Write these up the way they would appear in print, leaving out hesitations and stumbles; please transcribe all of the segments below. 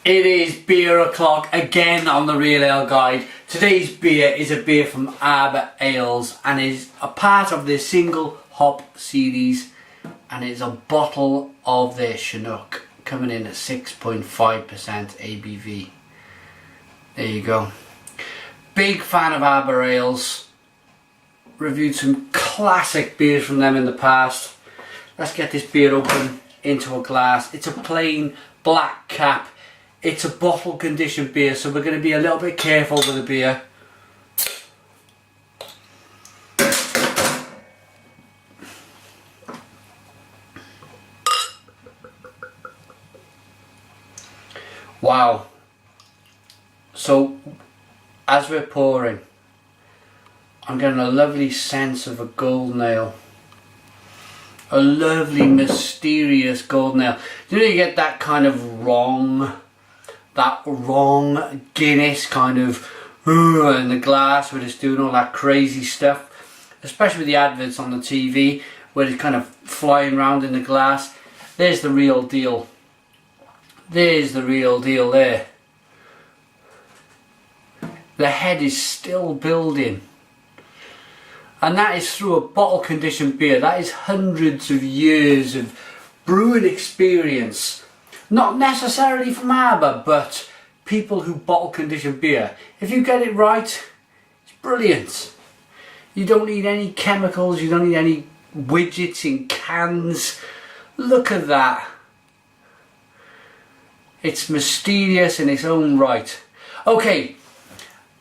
It is beer o'clock again on the Real Ale Guide. Today's beer is a beer from Arbor Ales and is a part of their single hop series, and it's a bottle of their Chinook coming in at 6.5% ABV. There you go. Big fan of Arbor Ales. Reviewed some classic beers from them in the past. Let's get this beer open into a glass. It's a plain black cap. It's a bottle conditioned beer, so we're going to be a little bit careful with the beer. Wow. So as we're pouring, I'm getting a lovely sense of a gold nail. A lovely mysterious gold nail. You know, you get that kind of wrong Guinness kind of in the glass where it's doing all that crazy stuff, especially with the adverts on the TV where it's kind of flying around in the glass. There's the real deal. There's the real deal there. The head is still building, and that is through a bottle conditioned beer. That is hundreds of years of brewing experience. Not necessarily from Arbor, but people who bottle condition beer. If you get it right, it's brilliant. You don't need any chemicals, you don't need any widgets in cans. Look at that. It's mysterious in its own right. Okay,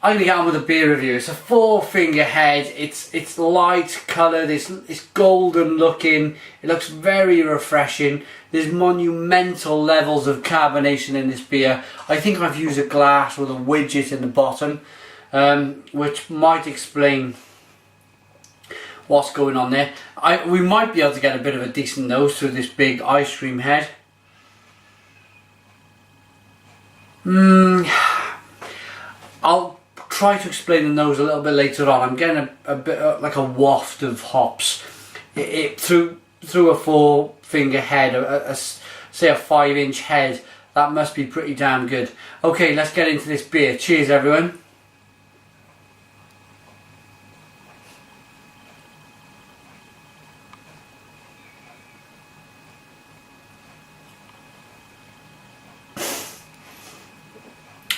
I'm going to get on with the beer review. It's a 4-finger head. It's light coloured. It's golden looking. It looks very refreshing. There's monumental levels of carbonation in this beer. I think I've used a glass with a widget in the bottom, which might explain what's going on there. We might be able to get a bit of a decent nose through this big ice cream head. I'll try to explain the nose a little bit later on. I'm getting a bit like a waft of hops. Through a 4-finger head, say a 5-inch head. That must be pretty damn good. Okay, let's get into this beer. Cheers, everyone.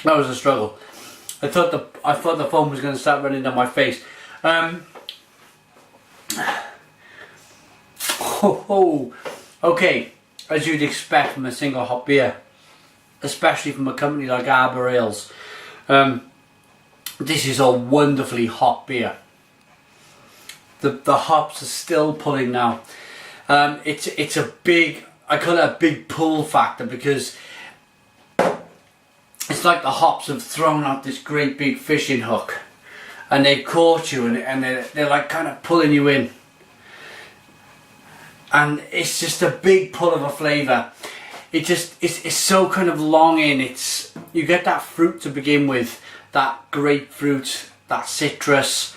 That was a struggle. I thought the foam was going to start running down my face. Okay, as you'd expect from a single hop beer, especially from a company like Arbor Ales, this is a wonderfully hot beer. The hops are still pulling now. It's a big, I call it a big pull factor, because it's like the hops have thrown out this great big fishing hook and they've caught you, and they're like kind of pulling you in, and it's just a big pull of a flavour. It's so kind of long in. You get that fruit to begin with, that grapefruit, that citrus,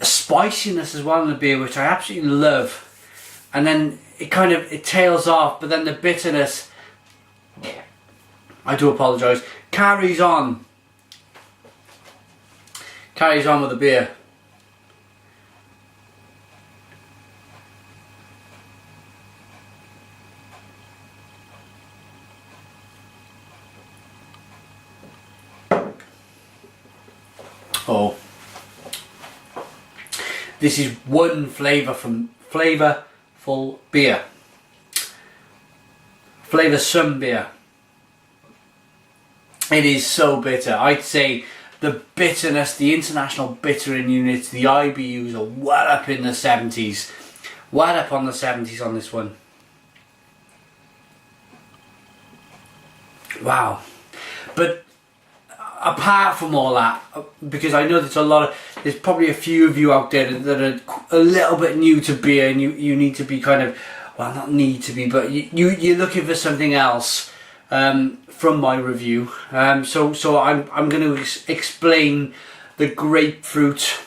spiciness as well in the beer, which I absolutely love, and then it tails off, but then the bitterness, I do apologise, carries on with the beer. Oh, this is one flavour from flavourful beer, flavoursome beer. It is so bitter. I'd say the bitterness, the international bittering units, the IBUs are well up in the 70s. Well up on the 70s on this one. Wow. But apart from all that, because I know there's probably a few of you out there that are a little bit new to beer, and you need to be kind of, well, not need to be, but you're looking for something else from my review. So I'm going to explain the grapefruit,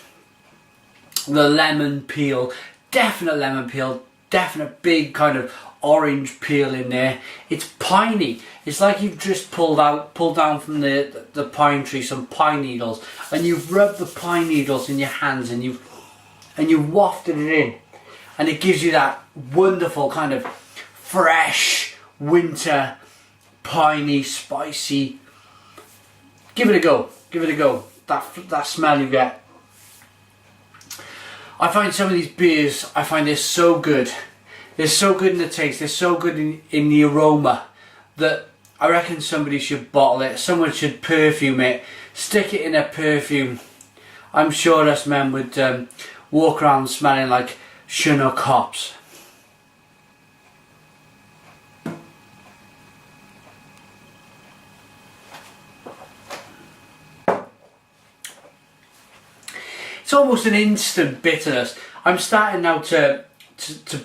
the lemon peel, definite lemon peel, definite big kind of orange peel in there. It's piney. It's like you've just pulled down from the pine tree some pine needles, and you've rubbed the pine needles in your hands, and you've wafted it in, and it gives you that wonderful kind of fresh winter piney, spicy. Give it a go. Give it a go. That smell you get. I find some of these beers, I find they're so good. They're so good in the taste, they're so good in the aroma, that I reckon somebody should bottle it, someone should perfume it, stick it in a perfume. I'm sure us men would walk around smelling like Chinook hops. It's almost an instant bitterness. I'm starting now to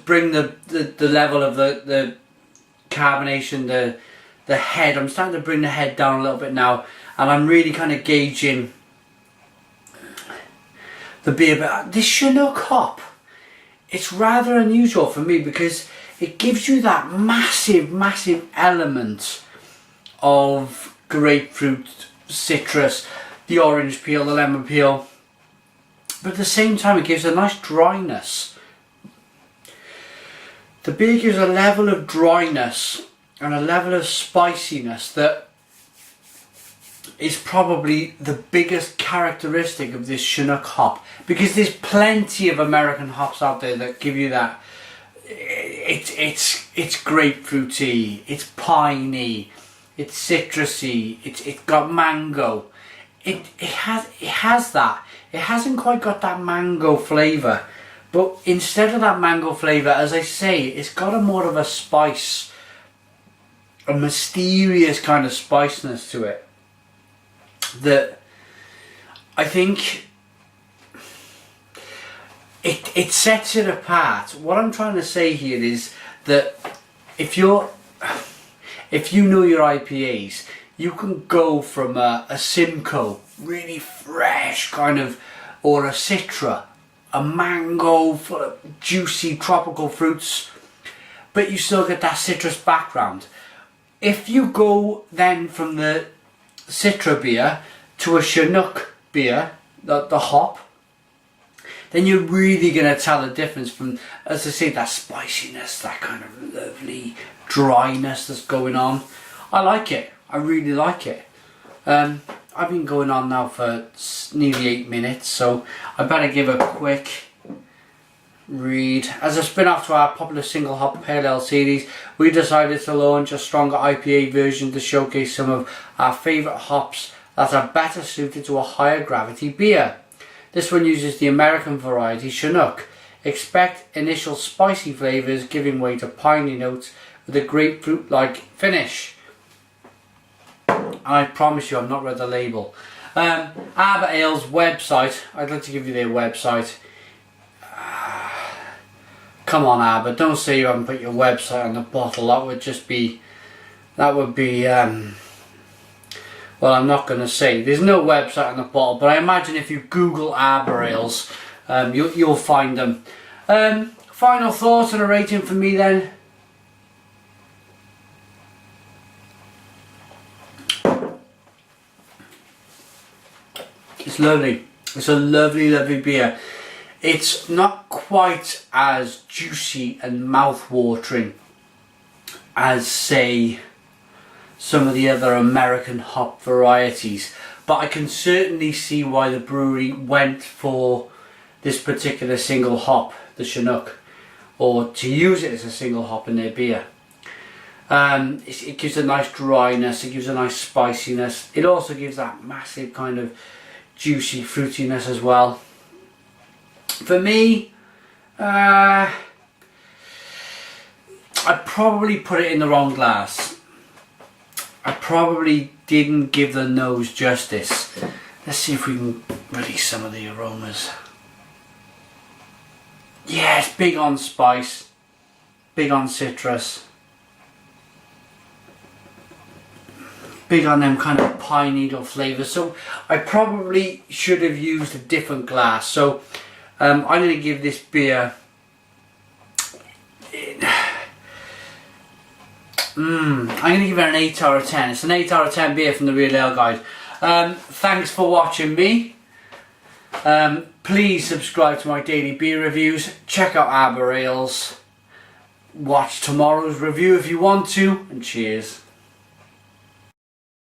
bring the level of the carbonation, the head. I'm starting to bring the head down a little bit now, and I'm really kind of gauging the beer. But this Chinook hop, it's rather unusual for me because it gives you that massive element of grapefruit, citrus, the orange peel, the lemon peel. But at the same time it gives a nice dryness. The beer gives a level of dryness and a level of spiciness that is probably the biggest characteristic of this Chinook hop, because there's plenty of American hops out there that give you that. It's grapefruity, it's piney, it's citrusy, it's got mango. It has that. It hasn't quite got that mango flavour, but instead of that mango flavour, as I say, it's got a more of a spice, a mysterious kind of spiciness to it that I think it sets it apart. What I'm trying to say here is that if you know your IPAs, you can go from a Simcoe, really fresh kind of, or a Citra, a mango full of juicy tropical fruits, but you still get that citrus background. If you go then from the Citra beer to a Chinook beer, the hop, then you're really going to tell the difference from, as I say, that spiciness, that kind of lovely dryness that's going on. I like it. I really like it. I've been going on now for nearly 8 minutes, so I better give a quick read. As a spin-off to our popular single hop pale ale series, we decided to launch a stronger IPA version to showcase some of our favourite hops that are better suited to a higher gravity beer. This one uses the American variety Chinook. Expect initial spicy flavours giving way to piney notes with a grapefruit-like finish. I promise you I've not read the label. Arbor Ale's website, I'd like to give you their website. Come on Arbor, don't say you haven't put your website on the bottle. That would be, well, I'm not going to say. There's no website on the bottle, but I imagine if you Google Arbor Ales, you'll find them. Final thoughts and a rating for me then. It's lovely. It's a lovely beer. It's not quite as juicy and mouth-watering as, say, some of the other American hop varieties, but I can certainly see why the brewery went for this particular single hop, the Chinook, or to use it as a single hop in their beer. It gives a nice dryness, it gives a nice spiciness, it also gives that massive kind of juicy fruitiness as well. For me, I probably put it in the wrong glass. I probably didn't give the nose justice. Let's see if we can release some of the aromas. Yeah, it's big on spice, big on citrus, big on them kind of pine needle flavours. So I probably should have used a different glass. So I'm going to give this beer, I'm going to give it an 8 out of 10. It's an 8 out of 10 beer from the Real Ale Guide. Thanks for watching me. Please subscribe to my daily beer reviews. Check out Arbor Ales. Watch tomorrow's review if you want to. And cheers.